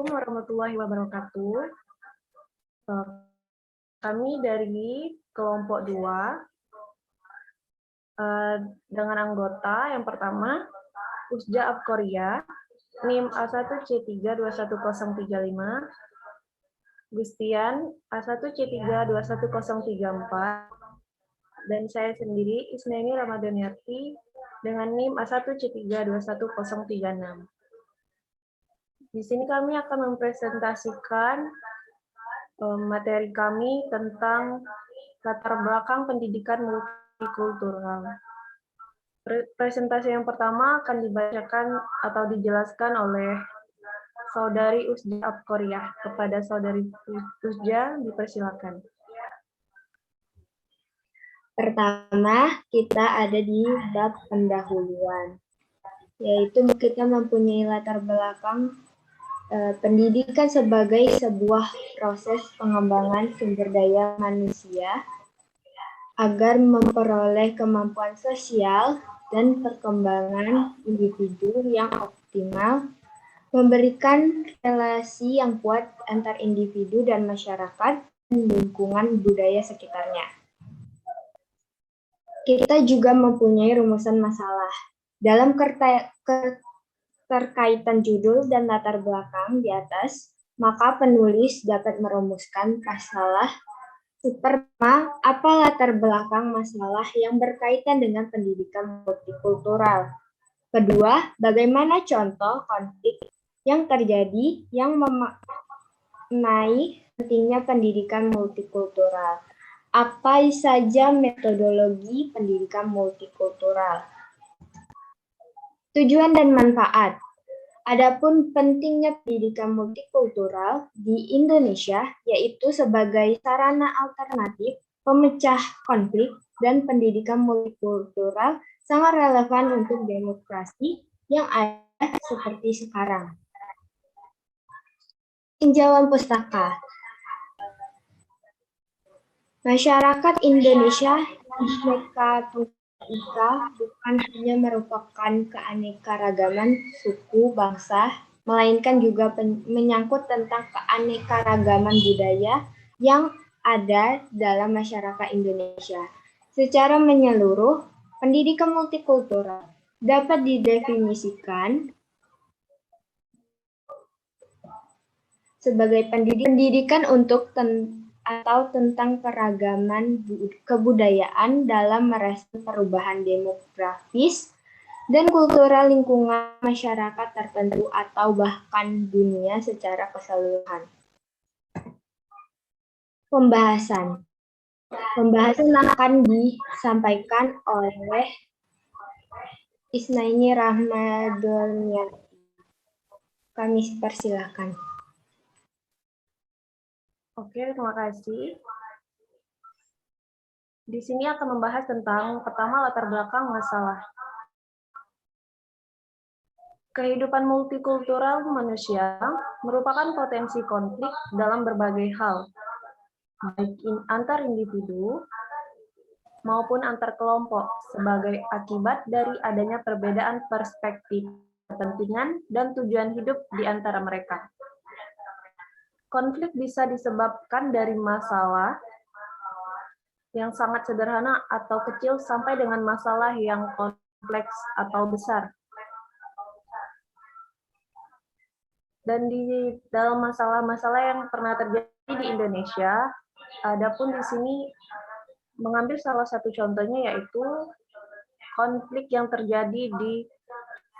Assalamualaikum warahmatullahi wabarakatuh. Kami dari kelompok 2 dengan anggota yang pertama Usja Abkoria, NIM A1C321035, Gustian A1C321034, dan saya sendiri Isnaini Ramadhaniati dengan NIM A1C321036. Di sini kami akan mempresentasikan materi kami tentang latar belakang pendidikan multikultural. Presentasi yang pertama akan dibacakan atau dijelaskan oleh Saudari Usja Abkoria. Kepada Saudari Usja, dipersilakan. Pertama, kita ada di bab pendahuluan, yaitu kita mempunyai latar belakang pendidikan sebagai sebuah proses pengembangan sumber daya manusia agar memperoleh kemampuan sosial dan perkembangan individu yang optimal, memberikan relasi yang kuat antar individu dan masyarakat dan lingkungan budaya sekitarnya. Kita juga mempunyai rumusan masalah. Dalam terkaitan judul dan latar belakang di atas, maka penulis dapat merumuskan masalah pertama, apa latar belakang masalah yang berkaitan dengan pendidikan multikultural. Kedua, bagaimana contoh konflik yang terjadi yang memaknai pentingnya pendidikan multikultural. Apa saja metodologi pendidikan multikultural? Tujuan dan manfaat. Adapun pentingnya pendidikan multikultural di Indonesia yaitu sebagai sarana alternatif pemecah konflik dan pendidikan multikultural sangat relevan untuk demokrasi yang ada seperti sekarang. Tinjauan pustaka. Masyarakat Indonesia bukan hanya merupakan keanekaragaman suku, bangsa, melainkan juga menyangkut tentang keanekaragaman budaya yang ada dalam masyarakat Indonesia. Secara menyeluruh, pendidikan multikultural dapat didefinisikan sebagai pendidikan untuk tentang keragaman kebudayaan dalam merespon perubahan demografis dan kultural lingkungan masyarakat tertentu atau bahkan dunia secara keseluruhan. Pembahasan akan disampaikan oleh Isnaini Ramadhaniati. Kami persilakan. Oke, terima kasih. Di sini akan membahas tentang pertama latar belakang masalah. Kehidupan multikultural manusia merupakan potensi konflik dalam berbagai hal, baik antar individu maupun antar kelompok sebagai akibat dari adanya perbedaan perspektif, kepentingan, dan tujuan hidup di antara mereka. Konflik bisa disebabkan dari masalah yang sangat sederhana atau kecil sampai dengan masalah yang kompleks atau besar. Dan di dalam masalah-masalah yang pernah terjadi di Indonesia, adapun di sini mengambil salah satu contohnya yaitu konflik yang terjadi di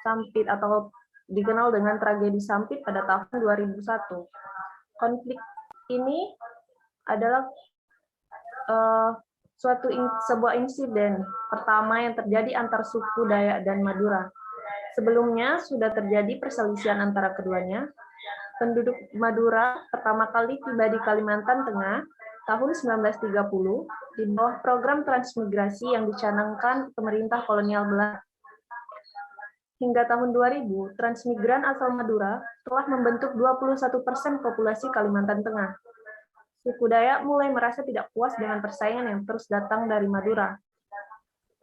Sampit atau dikenal dengan tragedi Sampit pada tahun 2001. Konflik ini adalah sebuah insiden pertama yang terjadi antar suku Dayak dan Madura. Sebelumnya sudah terjadi perselisihan antara keduanya. Penduduk Madura pertama kali tiba di Kalimantan Tengah tahun 1930 di bawah program transmigrasi yang dicanangkan pemerintah kolonial Belanda. Hingga tahun 2000, transmigran asal Madura telah membentuk 21% populasi Kalimantan Tengah. Suku Dayak mulai merasa tidak puas dengan persaingan yang terus datang dari Madura.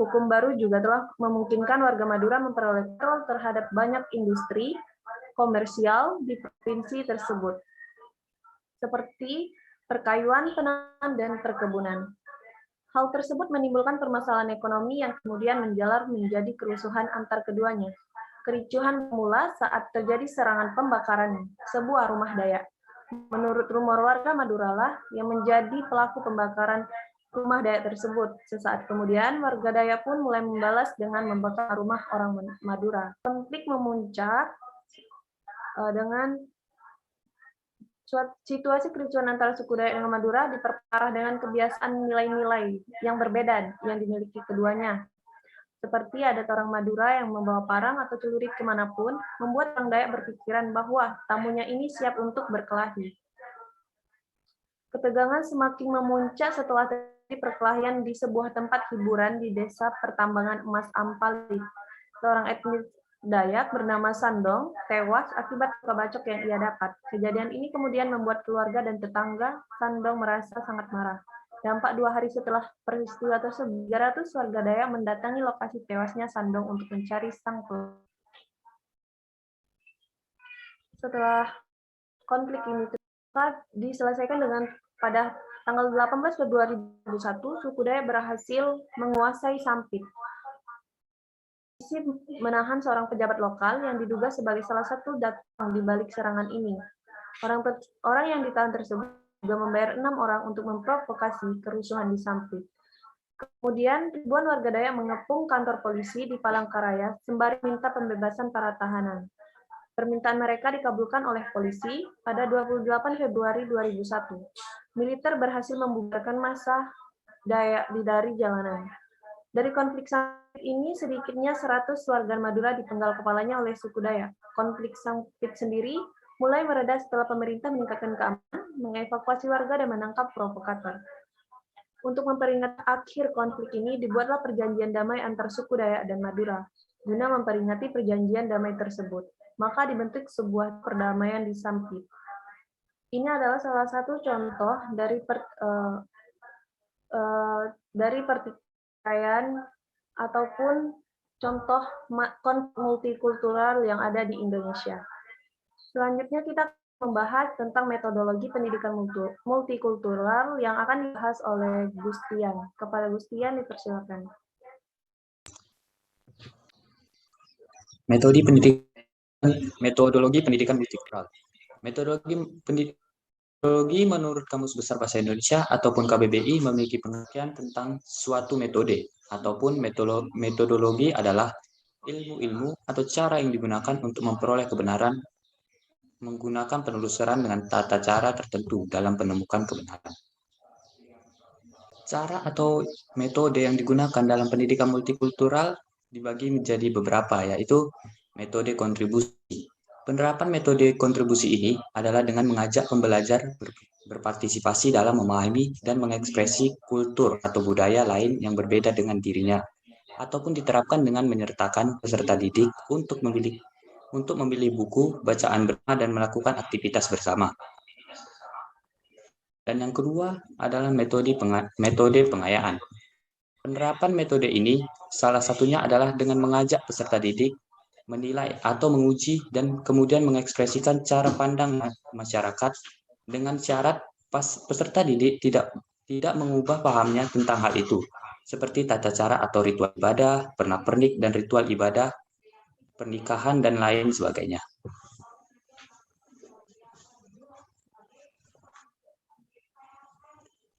Hukum baru juga telah memungkinkan warga Madura memperoleh kontrol terhadap banyak industri komersial di provinsi tersebut, seperti perkayuan, penanaman, dan perkebunan. Hal tersebut menimbulkan permasalahan ekonomi yang kemudian menjalar menjadi kerusuhan antar keduanya. Kericuhan bermula saat terjadi serangan pembakaran sebuah rumah Dayak. Menurut rumor warga Madura lah yang menjadi pelaku pembakaran rumah Dayak tersebut. Sesaat kemudian, warga Dayak pun mulai membalas dengan membakar rumah orang Madura. Konflik memuncak dengan situasi kericuan antara suku Dayak dengan Madura diperparah dengan kebiasaan nilai-nilai yang berbeda yang dimiliki keduanya. Seperti adat orang Madura yang membawa parang atau celurit kemanapun, membuat orang Dayak berpikiran bahwa tamunya ini siap untuk berkelahi. Ketegangan semakin memuncak setelah terjadi perkelahian di sebuah tempat hiburan di desa pertambangan emas Ampali. Seorang etnis Dayak bernama Sandong tewas akibat luka bacok yang ia dapat. Kejadian ini kemudian membuat keluarga dan tetangga Sandong merasa sangat marah. Dampak 2 hari setelah peristiwa tersebut, 300 warga Dayak mendatangi lokasi tewasnya Sandong untuk mencari sang pelaku. Setelah konflik ini diselesaikan dengan pada tanggal 18 Februari 2001, suku Dayak berhasil menguasai Sampit. Polisi menahan seorang pejabat lokal yang diduga sebagai salah satu dalang di balik serangan ini. Orang yang ditahan tersebut juga membayar 6 orang untuk memprovokasi kerusuhan di Sampit. Kemudian ribuan warga Dayak mengepung kantor polisi di Palangkaraya sembari minta pembebasan para tahanan. Permintaan mereka dikabulkan oleh polisi pada 28 Februari 2001. Militer berhasil membubarkan massa Dayak dari jalanan. Dari konflik Sampit ini, sedikitnya 100 warga Madura dipenggal kepalanya oleh suku Dayak. Konflik Sampit sendiri mulai mereda setelah pemerintah meningkatkan keamanan, mengevakuasi warga, dan menangkap provokator. Untuk memperingati akhir konflik ini, dibuatlah perjanjian damai antar suku Dayak dan Madura. Guna memperingati perjanjian damai tersebut, maka dibentuk sebuah perdamaian di Sampit. Ini adalah salah satu contoh dari pertikaian ataupun contoh multikultural yang ada di Indonesia. Selanjutnya kita membahas tentang metodologi pendidikan multikultural yang akan dibahas oleh Gustian. Kepada Gustian dipersilakan. Metodologi pendidikan multikultural. Metodologi menurut Kamus Besar Bahasa Indonesia ataupun KBBI memiliki pengertian tentang suatu metode ataupun metodologi adalah ilmu-ilmu atau cara yang digunakan untuk memperoleh kebenaran menggunakan penelusuran dengan tata cara tertentu dalam penemukan kebenaran. Cara atau metode yang digunakan dalam pendidikan multikultural dibagi menjadi beberapa, yaitu metode kontribusi. Penerapan metode kontribusi ini adalah dengan mengajak pembelajar berpartisipasi dalam memahami dan mengekspresi kultur atau budaya lain yang berbeda dengan dirinya, ataupun diterapkan dengan menyertakan peserta didik untuk memilih buku, bacaan bersama, dan melakukan aktivitas bersama. Dan yang kedua adalah metode pengayaan. Penerapan metode ini salah satunya adalah dengan mengajak peserta didik menilai atau menguji dan kemudian mengekspresikan cara pandang masyarakat dengan syarat peserta didik tidak mengubah pahamnya tentang hal itu, seperti tata cara atau ritual ibadah, pernak-pernik dan ritual ibadah, pernikahan, dan lain sebagainya.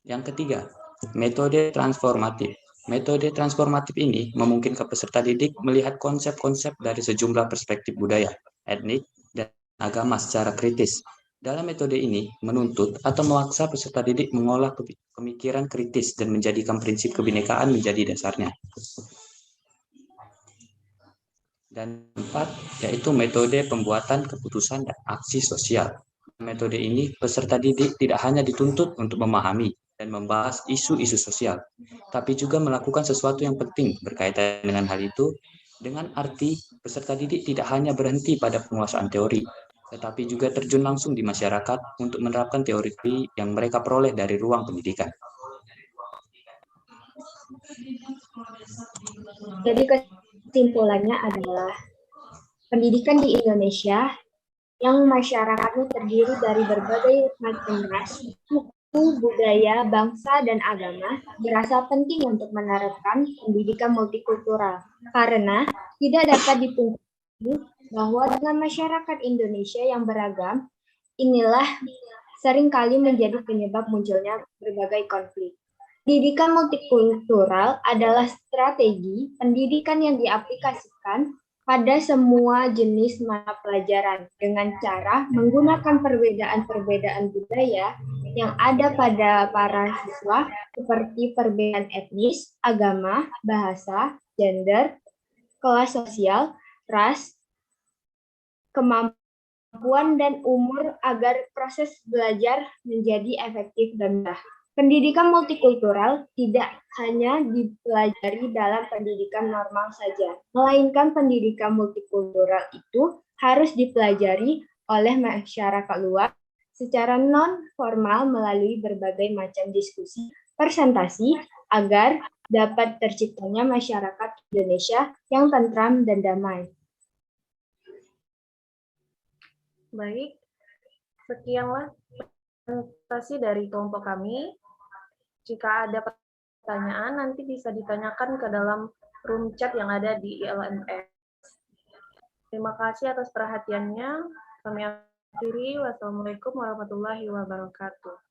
Yang ketiga, metode transformatif. Metode transformatif ini memungkinkan peserta didik melihat konsep-konsep dari sejumlah perspektif budaya, etnik, dan agama secara kritis. Dalam metode ini, menuntut atau memaksa peserta didik mengolah pemikiran kritis dan menjadikan prinsip kebinekaan menjadi dasarnya. Dan keempat, yaitu metode pembuatan keputusan dan aksi sosial. Metode ini, peserta didik tidak hanya dituntut untuk memahami dan membahas isu-isu sosial, tapi juga melakukan sesuatu yang penting berkaitan dengan hal itu, dengan arti peserta didik tidak hanya berhenti pada penguasaan teori, tetapi juga terjun langsung di masyarakat untuk menerapkan teori yang mereka peroleh dari ruang pendidikan. Jadi kesimpulannya adalah pendidikan di Indonesia yang masyarakatnya terdiri dari berbagai macam ras, suku, budaya, bangsa, dan agama, berasa penting untuk menerapkan pendidikan multikultural. Karena tidak dapat dipungkiri bahwa dengan masyarakat Indonesia yang beragam, inilah seringkali menjadi penyebab munculnya berbagai konflik. Pendidikan multikultural adalah strategi pendidikan yang diaplikasikan pada semua jenis mata pelajaran dengan cara menggunakan perbedaan-perbedaan budaya yang ada pada para siswa seperti perbedaan etnis, agama, bahasa, gender, kelas sosial, ras, kemampuan, dan umur agar proses belajar menjadi efektif dan mudah. Pendidikan multikultural tidak hanya dipelajari dalam pendidikan normal saja, melainkan pendidikan multikultural itu harus dipelajari oleh masyarakat luas secara non-formal melalui berbagai macam diskusi, presentasi, agar dapat terciptanya masyarakat Indonesia yang tentram dan damai. Baik, sekianlah presentasi dari kelompok kami. Jika ada pertanyaan, nanti bisa ditanyakan ke dalam room chat yang ada di ILMS. Terima kasih atas perhatiannya. Kami akhiri. Wassalamualaikum warahmatullahi wabarakatuh.